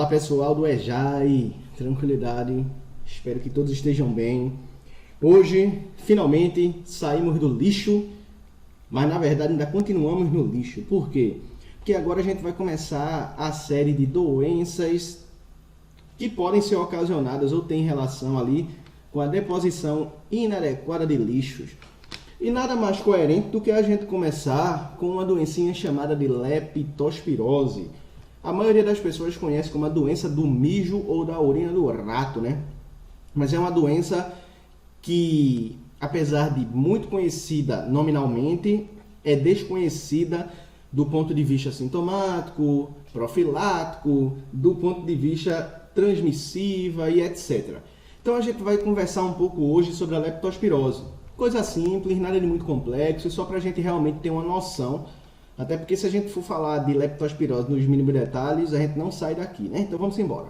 pessoal do EJAI, tranquilidade, espero que todos estejam bem. Hoje, finalmente, saímos do lixo, mas na verdade ainda continuamos no lixo. Por quê? Porque agora a gente vai começar a série de doenças que podem ser ocasionadas ou têm relação ali com a deposição inadequada de lixos. E nada mais coerente do que a gente começar com uma doencinha chamada de leptospirose. A maioria das pessoas conhece como a doença do mijo ou da urina do rato, né? Mas é uma doença que, apesar de muito conhecida nominalmente, é desconhecida do ponto de vista sintomático, profilático, do ponto de vista transmissiva e etc. Então a gente vai conversar um pouco hoje sobre a leptospirose. Coisa simples, nada de muito complexo, só para a gente realmente ter uma noção. Até porque se a gente for falar de leptospirose nos mínimos detalhes, a gente não sai daqui, né? Então vamos embora.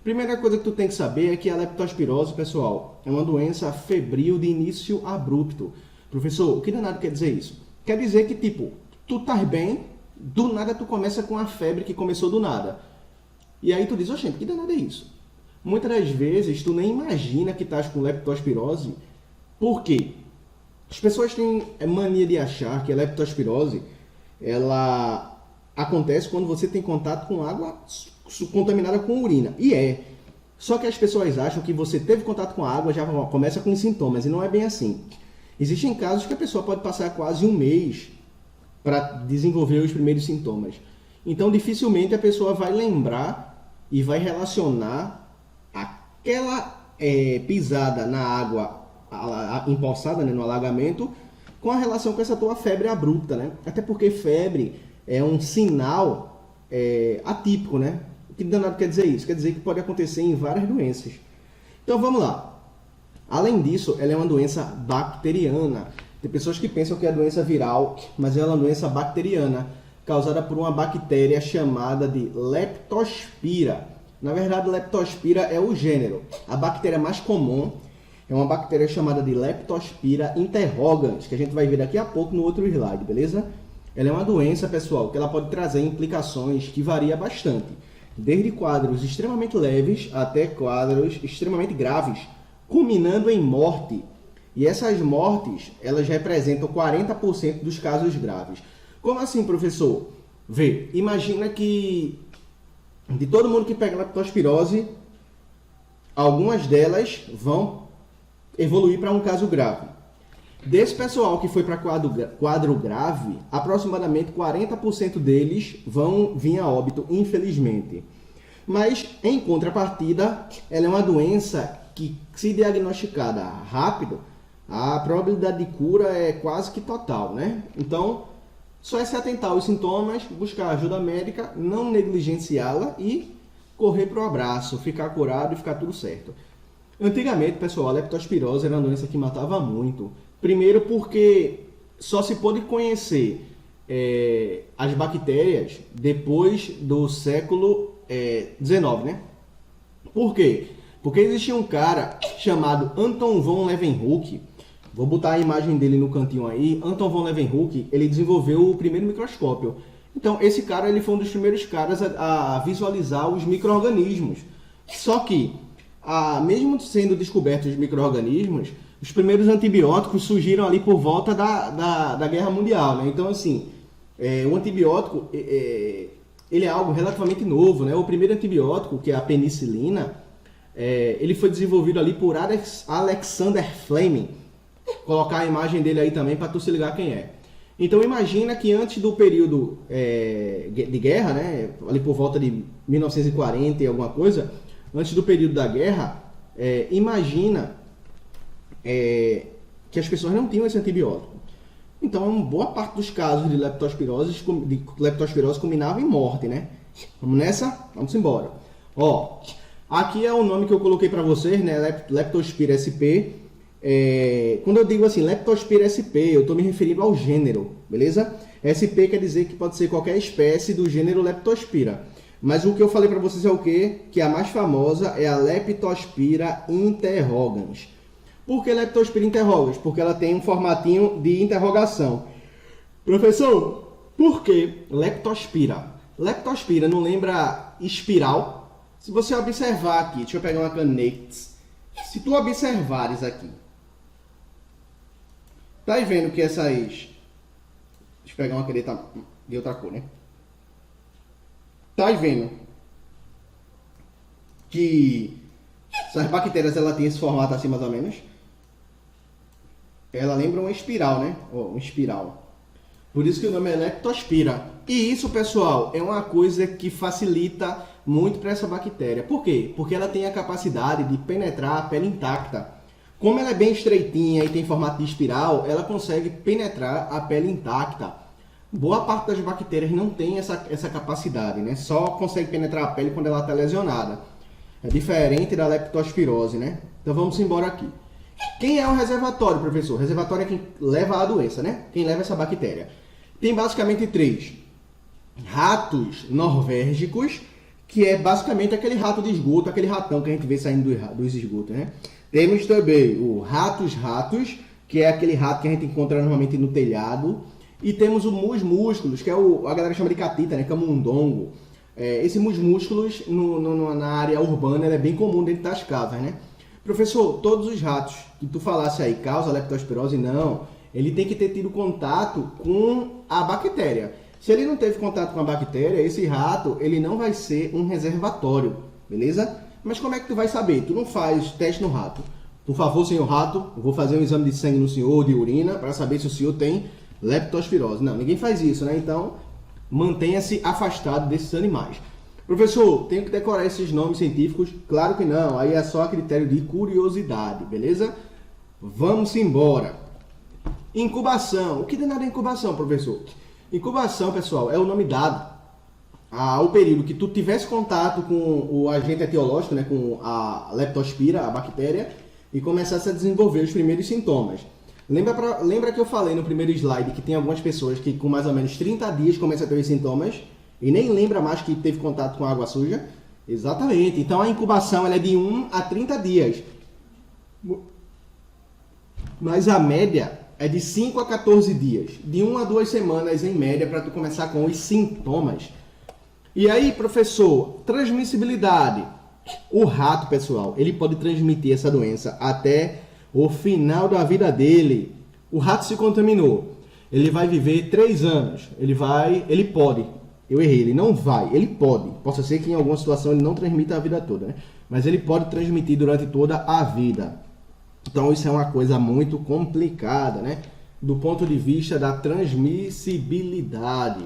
Primeira coisa que tu tem que saber é que a leptospirose, pessoal, é uma doença febril de início abrupto. Professor, o que danado quer dizer isso? Quer dizer que, tipo, tu tá bem, do nada tu começa com a febre que começou do nada. E aí tu diz, oxente, que danado é isso? Muitas das vezes tu nem imagina que estás com leptospirose. Por quê? As pessoas têm mania de achar que a leptospirose ela acontece quando você tem contato com água contaminada com urina. E é. Só que as pessoas acham que você teve contato com a água, já começa com sintomas. E não é bem assim. Existem casos que a pessoa pode passar quase um mês para desenvolver os primeiros sintomas. Então, dificilmente a pessoa vai lembrar e vai relacionar aquela pisada na água empoçada, né, no alagamento, com a relação com essa tua febre abrupta, né? Até porque febre é um sinal atípico, né? O que danado quer dizer isso? Quer dizer que pode acontecer em várias doenças. Então vamos lá. Além disso, ela é uma doença bacteriana. Tem pessoas que pensam que é doença viral, mas ela é uma doença bacteriana, causada por uma bactéria chamada de Leptospira. Na verdade, Leptospira é o gênero. A bactéria mais comum é uma bactéria chamada de Leptospira interrogans, que a gente vai ver daqui a pouco no outro slide, beleza? Ela é uma doença, pessoal, que ela pode trazer implicações que varia bastante, desde quadros extremamente leves até quadros extremamente graves, culminando em morte. E essas mortes, elas representam 40% dos casos graves. Como assim, professor? Vê, imagina que de todo mundo que pega leptospirose, algumas delas vão evoluir para um caso grave. Desse pessoal que foi para quadro grave, aproximadamente 40% deles vão vir a óbito, infelizmente. Mas, em contrapartida, ela é uma doença que, se diagnosticada rápido, a probabilidade de cura é quase que total, né? Então, só é se atentar aos sintomas, buscar ajuda médica, não negligenciá-la e correr para o abraço, ficar curado e ficar tudo certo. Antigamente, pessoal, a leptospirose era uma doença que matava muito. Primeiro porque só se pôde conhecer as bactérias depois do século XIX, né? Por quê? Porque existia um cara chamado Anton von Leeuwenhoek. Vou botar a imagem dele no cantinho aí. Anton von Leeuwenhoek, ele desenvolveu o primeiro microscópio. Então, esse cara ele foi um dos primeiros caras a visualizar os micro-organismos. Só que mesmo sendo descobertos os micro-organismos, os primeiros antibióticos surgiram ali por volta da Guerra Mundial, né? Então, assim, o antibiótico ele é algo relativamente novo, né? O primeiro antibiótico, que é a penicilina, ele foi desenvolvido ali por Alexander Fleming. Vou colocar a imagem dele aí também para tu se ligar quem é. Então, imagina que antes do período de guerra, né? Ali por volta de 1940 e alguma coisa, antes do período da guerra, imagina que as pessoas não tinham esse antibiótico. Então, boa parte dos casos de leptospirose culminava em morte, né? Vamos nessa? Vamos embora. Ó, aqui é o nome que eu coloquei para vocês, né? Leptospira sp. Quando eu digo assim, Leptospira sp, eu estou me referindo ao gênero, beleza? SP quer dizer que pode ser qualquer espécie do gênero Leptospira. Mas o que eu falei para vocês é o quê? Que a mais famosa é a Leptospira interrogans. Por que Leptospira interrogans? Porque ela tem um formatinho de interrogação. Professor, por que Leptospira? Leptospira não lembra espiral? Se você observar aqui, deixa eu pegar uma caneta. Se tu observares aqui, tá aí vendo que essas... Deixa eu pegar uma caneta de outra cor, né? Tá aí vendo que essas bactérias, ela tem esse formato assim mais ou menos. Ela lembra uma espiral, né? Ó, uma espiral. Por isso que o nome é leptospira. E isso, pessoal, é uma coisa que facilita muito para essa bactéria. Por quê? Porque ela tem a capacidade de penetrar a pele intacta. Como ela é bem estreitinha e tem formato de espiral, ela consegue penetrar a pele intacta. Boa parte das bactérias não tem essa capacidade, né? Só consegue penetrar a pele quando ela está lesionada. É diferente da leptospirose, né? Então vamos embora aqui. Quem é o reservatório, professor? O reservatório é quem leva a doença, né? Quem leva essa bactéria. Tem basicamente 3. Ratos norvégicos, que é basicamente aquele rato de esgoto, aquele ratão que a gente vê saindo dos esgotos, né? Temos também o ratos, que é aquele rato que a gente encontra normalmente no telhado. E temos o musmúsculos, que é a galera chama de catita, né? Camundongo. Esse musmúsculos, na área urbana, ele é bem comum dentro das casas, né? Professor, todos os ratos que tu falasse aí causam leptospirose? Não. Ele tem que ter tido contato com a bactéria. Se ele não teve contato com a bactéria, esse rato, ele não vai ser um reservatório, beleza? Mas como é que tu vai saber? Tu não faz teste no rato. Por favor, senhor rato, eu vou fazer um exame de sangue no senhor, de urina, para saber se o senhor tem leptospirose. Não, ninguém faz isso, né? Então, mantenha-se afastado desses animais. Professor, tenho que decorar esses nomes científicos? Claro que não, aí é só a critério de curiosidade, beleza? Vamos embora. Incubação. O que danado é incubação, professor? Incubação, pessoal, é o nome dado ao período que tu tivesse contato com o agente etiológico, né, com a leptospira, a bactéria, e começasse a desenvolver os primeiros sintomas. Lembra que eu falei no primeiro slide que tem algumas pessoas que com mais ou menos 30 dias começam a ter os sintomas e nem lembra mais que teve contato com água suja? Exatamente. Então a incubação ela é de 1 a 30 dias. Mas a média é de 5 a 14 dias. De 1 a 2 semanas em média para tu começar com os sintomas. E aí, professor, transmissibilidade. O rato, pessoal, ele pode transmitir essa doença até o final da vida dele. O rato se contaminou. Ele vai viver 3 anos. Ele pode. Eu errei, ele não vai. Ele pode. Possa ser que em alguma situação ele não transmita a vida toda, né? Mas ele pode transmitir durante toda a vida. Então isso é uma coisa muito complicada, né? Do ponto de vista da transmissibilidade.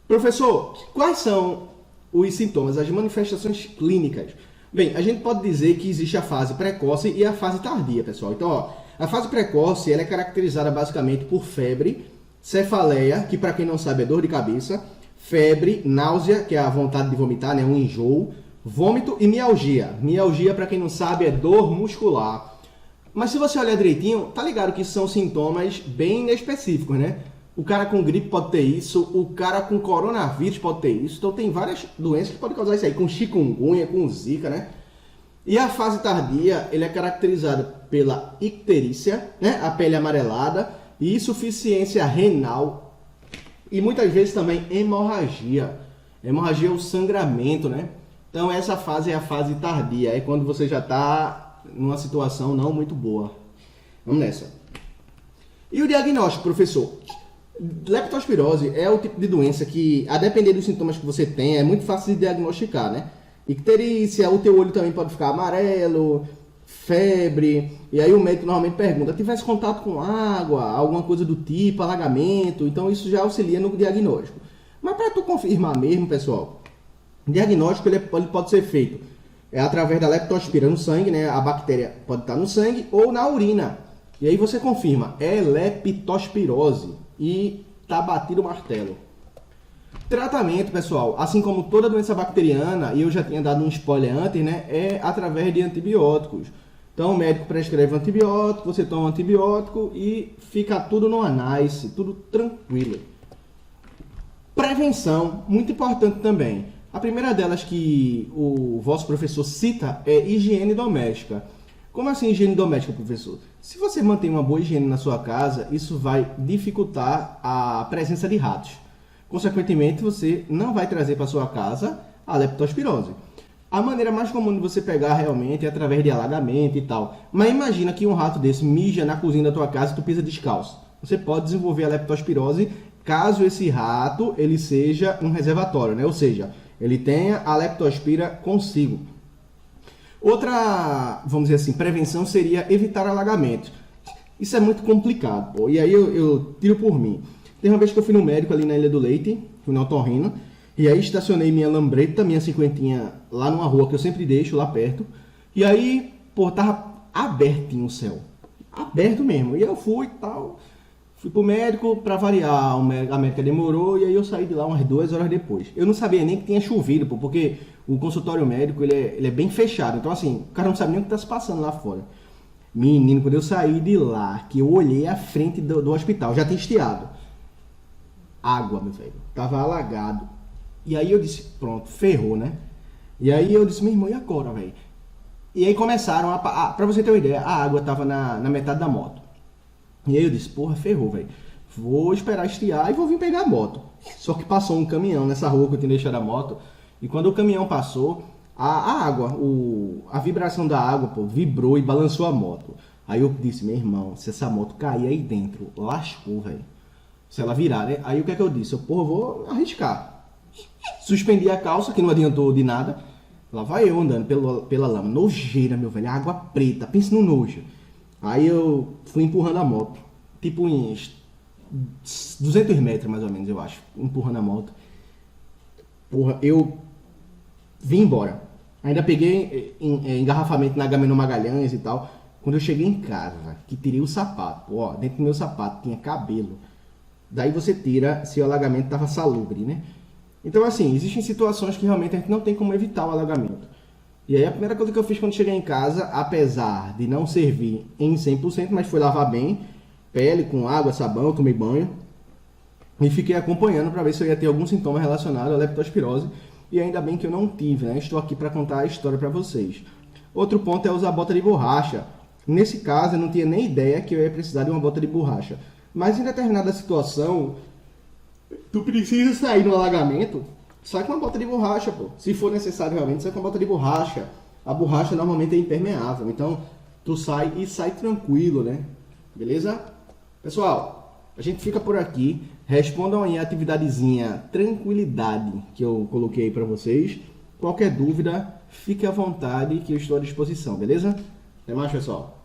Professor, quais são os sintomas, as manifestações clínicas? Bem, a gente pode dizer que existe a fase precoce e a fase tardia, pessoal. Então, ó, a fase precoce ela é caracterizada basicamente por febre, cefaleia, que para quem não sabe é dor de cabeça, febre, náusea, que é a vontade de vomitar, né, um enjoo, vômito e mialgia. Mialgia, para quem não sabe, é dor muscular. Mas se você olhar direitinho, tá ligado que são sintomas bem inespecíficos, né? O cara com gripe pode ter isso, o cara com coronavírus pode ter isso. Então tem várias doenças que podem causar isso aí, com chikungunya, com zika, né? E a fase tardia, ele é caracterizada pela icterícia, né? A pele amarelada, e insuficiência renal, e muitas vezes também hemorragia. Hemorragia é o sangramento, né? Então essa fase é a fase tardia, é quando você já está numa situação não muito boa. Vamos nessa. E o diagnóstico, professor? Leptospirose é o tipo de doença que, a depender dos sintomas que você tem, é muito fácil de diagnosticar, né? Icterícia, o teu olho também pode ficar amarelo, febre, e aí o médico normalmente pergunta, tivesse contato com água, alguma coisa do tipo, alagamento, então isso já auxilia no diagnóstico. Mas para tu confirmar mesmo, pessoal, o diagnóstico ele pode ser feito através da leptospira no sangue, né? A bactéria pode estar no sangue ou na urina. E aí você confirma, é leptospirose e tá batido o martelo. Tratamento, pessoal, assim como toda doença bacteriana, e eu já tinha dado um spoiler antes, né? É através de antibióticos. Então o médico prescreve antibiótico, você toma antibiótico e fica tudo no nice, tudo tranquilo. Prevenção, muito importante também. A primeira delas que o vosso professor cita é higiene doméstica. Como assim higiene doméstica, professor? Se você mantém uma boa higiene na sua casa, isso vai dificultar a presença de ratos. Consequentemente, você não vai trazer para sua casa a leptospirose. A maneira mais comum de você pegar realmente é através de alagamento e tal. Mas imagina que um rato desse mija na cozinha da tua casa e tu pisa descalço. Você pode desenvolver a leptospirose caso esse rato ele seja um reservatório, né? Ou seja, ele tenha a leptospira consigo. Outra, vamos dizer assim, prevenção seria evitar alagamento. Isso é muito complicado, pô. E aí eu tiro por mim. Tem uma vez que eu fui no médico ali na Ilha do Leite, fui no otorrino, e aí estacionei minha lambreta, minha cinquentinha, lá numa rua que eu sempre deixo, lá perto. E aí, pô, tava abertinho o céu. Aberto mesmo. E eu fui e tal. Fui pro médico, pra variar, a médica demorou, e aí eu saí de lá umas 2 horas depois. Eu não sabia nem que tinha chovido, pô, porque o consultório médico, ele é bem fechado. Então, assim, o cara não sabe nem o que tá se passando lá fora. Menino, quando eu saí de lá, que eu olhei a frente do hospital, já tinha estiado. Água, meu velho. Tava alagado. E aí eu disse, pronto, ferrou, né? E aí eu disse, meu irmão, e agora, velho? E aí começaram pra você ter uma ideia, a água tava na metade da moto. E aí eu disse, porra, ferrou, velho. Vou esperar estiar e vou vir pegar a moto. Só que passou um caminhão nessa rua que eu tinha deixado a moto. E quando o caminhão passou, a água, a vibração da água, pô, vibrou e balançou a moto. Aí eu disse, meu irmão, se essa moto cair aí dentro, lascou, velho. Se ela virar, né? Aí o que é que eu disse? Eu, porra, vou arriscar. Suspendi a calça, que não adiantou de nada. Lá vai eu andando pela lama. Nojeira, meu velho. Água preta. Pense no nojo. Aí eu fui empurrando a moto. Tipo uns 200 metros, mais ou menos, eu acho. Empurrando a moto. Porra, eu vim embora. Ainda peguei engarrafamento na Agamenon Magalhães e tal. Quando eu cheguei em casa, que tirei o sapato. Ó, dentro do meu sapato tinha cabelo. Daí você tira se o alagamento estava salubre, né? Então, assim, existem situações que realmente a gente não tem como evitar o alagamento. E aí a primeira coisa que eu fiz quando cheguei em casa, apesar de não servir em 100%, mas foi lavar bem, pele com água, sabão, eu tomei banho. E fiquei acompanhando para ver se eu ia ter algum sintoma relacionado à leptospirose. E ainda bem que eu não tive, né? Estou aqui para contar a história para vocês. Outro ponto é usar bota de borracha. Nesse caso, eu não tinha nem ideia que eu ia precisar de uma bota de borracha. Mas em determinada situação, tu precisa sair no alagamento, sai com uma bota de borracha, pô. Se for necessário realmente, sai com uma bota de borracha. A borracha normalmente é impermeável, então tu sai e sai tranquilo, né? Beleza? Pessoal, a gente fica por aqui. Respondam aí a atividadezinha tranquilidade que eu coloquei para vocês. Qualquer dúvida, fique à vontade que eu estou à disposição, beleza? Até mais, pessoal.